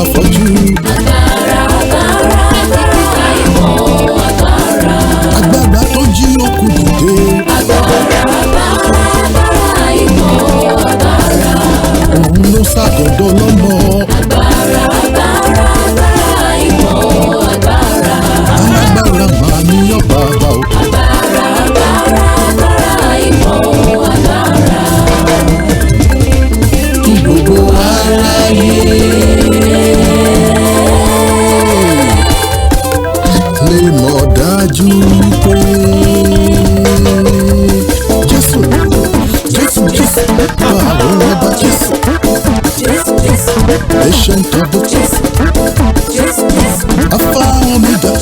afọ́jú. Agbára tó jí òkú dìde. Òun ló ṣàgọ́dọ̀ lọ́mọ. Alágbára máa níyàn bàbá o. Kí gbogbo aráyé lè mọ̀ dájú pé Jésù Jésù Jésù àwọn ọba Jésù ancient of the Alpha Omega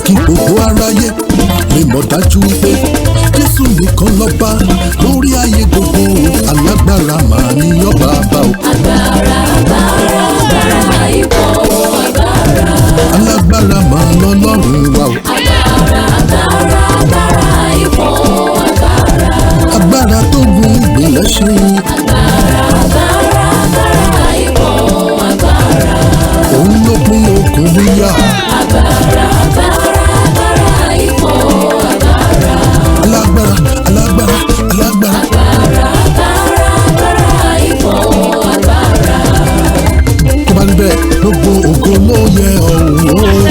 kí gbogbo aráyé lè mọ̀ dájú pé Jésù nìkan lọ́ba lórí ayé gbogbo alágbára máa níyàn bàbá o. Alágbára máa lọ́lọ́run wa o. Agbára tó gun ìgbìlẹ̀ ṣe. Òun ló pín okùn níyà. Alágbára alágbára alágbára. Tó bá rí bẹ́ẹ̀ gbogbo ògo ló yẹ ọ̀hún.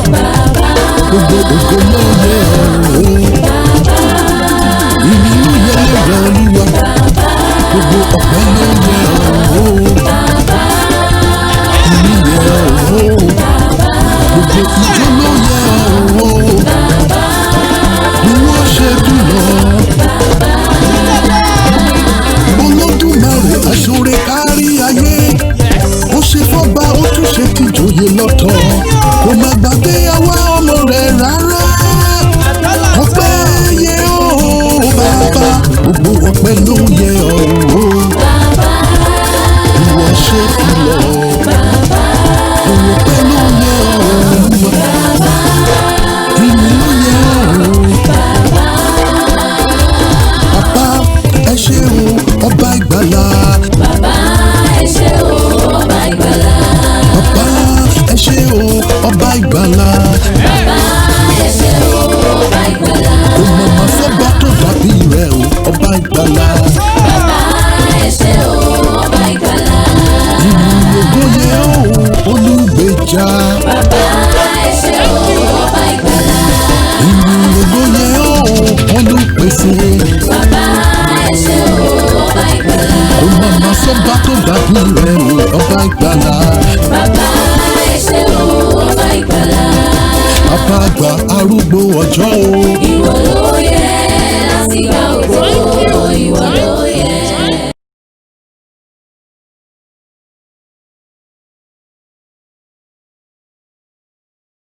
Gbogbo ògo ló yẹ ọ̀hún. Ìyìn ló yẹ lọ́wọ́ Olúwa. Gbogbo ọpẹ́ ló yẹ ọ̀hún. Ìyìn yẹ ọ̀hún. Gbogbo ìjọ ló yẹ ọ̀hún. Bí wọ́n ṣe dùnà. Olódùmarè aṣọ́re kárí ayé. Ó ṣe fọ́ba ó tún ṣe tìjòyè lọ́tọ̀. Kò má gbàgbé àwa ọmọ rẹ̀ rárá. Ọpẹ́ yẹ ọ́ bàbá. Gbogbo ọpẹ́ ló yẹ ọ́. Ìwọ ṣe kìlọ̀. Gbogbo ọpẹ́ ló yẹ ọ́. Ìyìn ló yẹ ọ́. Bàbá ẹ ṣé o ọba ìgbàlà. Bàbá ẹ ṣé o ọba ìgbàlà. Bàbá ẹ ṣé o ọba ìgbàlà. Bàbá ẹ ṣé o ọba ìgbàlà. Kò mọ̀mọ́ sọ́gbà tó dàbí rẹ̀ o ọba ìgbàlà. Bàbá ẹ ṣé o ọba ìgbàlà. Ìyìn ògo yẹ o olùgbèjà. Bàbá ẹ ṣé o ọba ìgbàlà. Ìyìn ògo yẹ o olùpèsè.